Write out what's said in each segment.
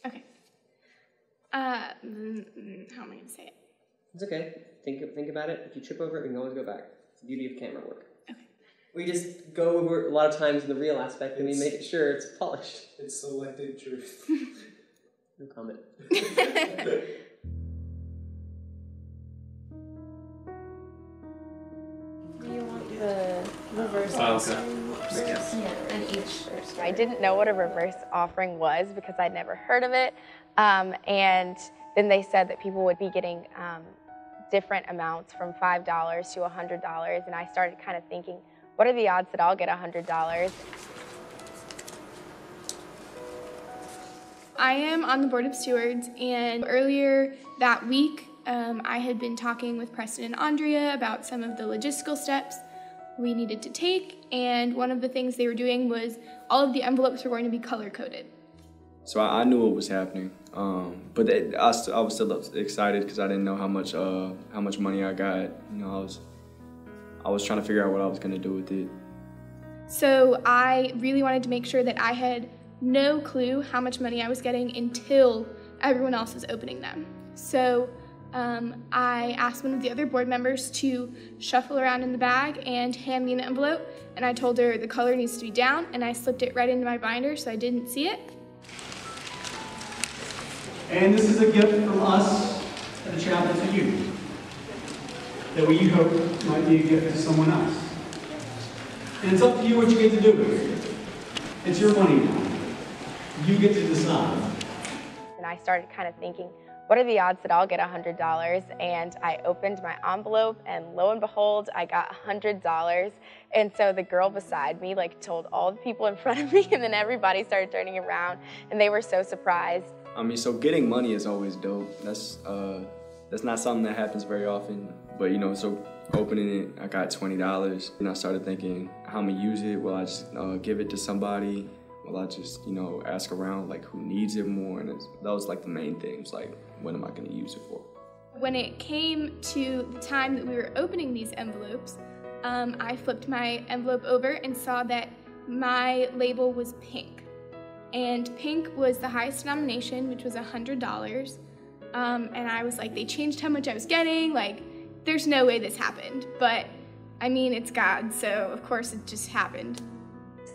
Okay. How am I going to say it? It's okay. Think about it. If you trip over it, we can always go back. It's the beauty of camera work. Okay. We just go over a lot of times in the real aspect, and we make it sure it's polished. It's selected truth. No comment. Do you want the reverse offering? Yeah, and each first. I didn't know what a reverse offering was because I'd never heard of it. And then they said that people would be getting different amounts from $5 to $100. And I started kind of thinking, what are the odds that I'll get $100? I am on the board of stewards, and earlier that week, I had been talking with Preston and Andrea about some of the logistical steps we needed to take, and one of the things they were doing was all of the envelopes were going to be color-coded. So I knew what was happening, but I was still excited because I didn't know how much money I got. You know, I was trying to figure out what I was going to do with it. So I really wanted to make sure that I had no clue how much money I was getting until everyone else was opening them. So I asked one of the other board members to shuffle around in the bag and hand me an envelope, and I told her the color needs to be down, and I slipped it right into my binder so I didn't see it. And this is a gift from us at the chapel to you, that we hope might be a gift to someone else. And it's up to you what you get to do with it. It's your money now. You get to decide. And I started kind of thinking, what are the odds that I'll get $100? And I opened my envelope, and lo and behold, I got $100. And so the girl beside me told all the people in front of me, and then everybody started turning around, and they were so surprised. I mean, so getting money is always dope. That's not something that happens very often. But you know, so opening it, I got $20, and I started thinking, how am I use it? Will I just give it to somebody? Will I just, ask around who needs it more? And that was the main things, what am I going to use it for? When it came to the time that we were opening these envelopes, I flipped my envelope over and saw that my label was pink. And pink was the highest denomination, which was $100. And I was like, they changed how much I was getting. There's no way this happened. But I mean, it's God, so of course it just happened.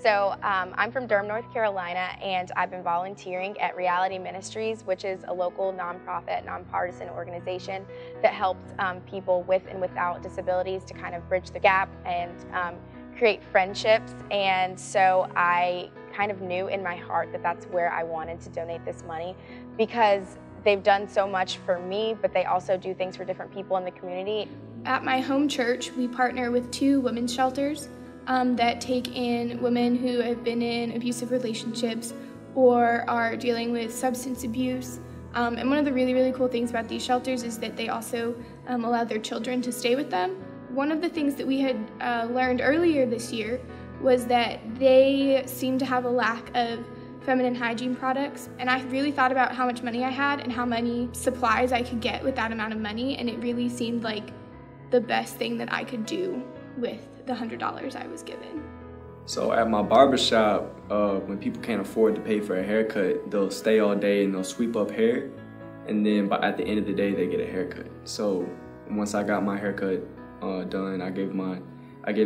So I'm from Durham, North Carolina, and I've been volunteering at Reality Ministries, which is a local nonprofit, nonpartisan organization that helps people with and without disabilities to kind of bridge the gap and create friendships. And so I kind of knew in my heart that that's where I wanted to donate this money, because they've done so much for me, but they also do things for different people in the community. At my home church, we partner with 2 women's shelters that take in women who have been in abusive relationships or are dealing with substance abuse. And one of the really, really cool things about these shelters is that they also allow their children to stay with them. One of the things that we had learned earlier this year was that they seem to have a lack of feminine hygiene products, and I really thought about how much money I had and how many supplies I could get with that amount of money, and it really seemed like the best thing that I could do with the $100 I was given. So at my barbershop, when people can't afford to pay for a haircut, they'll stay all day and they'll sweep up hair, and then at the end of the day they get a haircut. So once I got my haircut done, I gave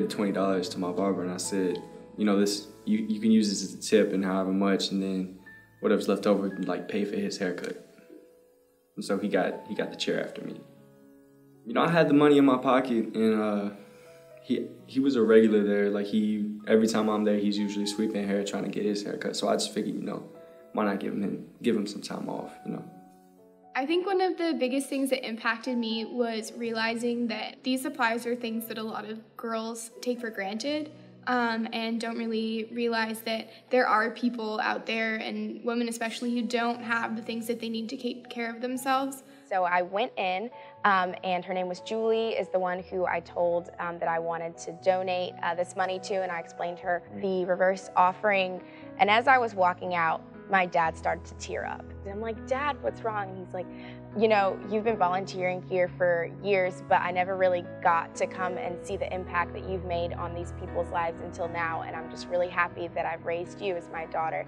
the $20 to my barber, and I said, this you can use this as a tip and however much, and then whatever's left over, pay for his haircut. And so he got the chair after me. I had the money in my pocket, and he was a regular there. Every time I'm there, he's usually sweeping hair, trying to get his haircut. So I just figured, why not give him some time off, I think one of the biggest things that impacted me was realizing that these supplies are things that a lot of girls take for granted, and don't really realize that there are people out there, and women especially, who don't have the things that they need to take care of themselves. So I went in, and her name was Julie, is the one who I told that I wanted to donate this money to, and I explained to her the reverse offering. And as I was walking out, my dad started to tear up. And I'm like, Dad, what's wrong? And he's like, you've been volunteering here for years, but I never really got to come and see the impact that you've made on these people's lives until now, and I'm just really happy that I've raised you as my daughter.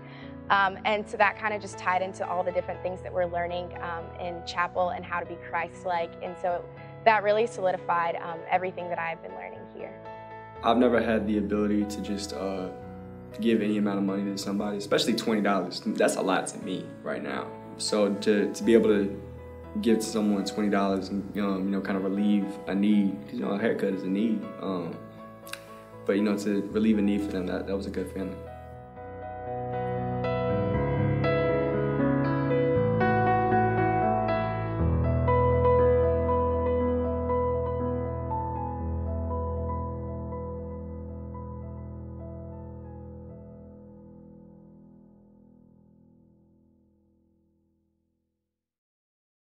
And so that kind of just tied into all the different things that we're learning in chapel and how to be Christ-like. And so that really solidified everything that I've been learning here. I've never had the ability to just give any amount of money to somebody, especially $20. That's a lot to me right now. So to be able to give to someone $20 and kind of relieve a need, because a haircut is a need. But to relieve a need for them, that was a good feeling.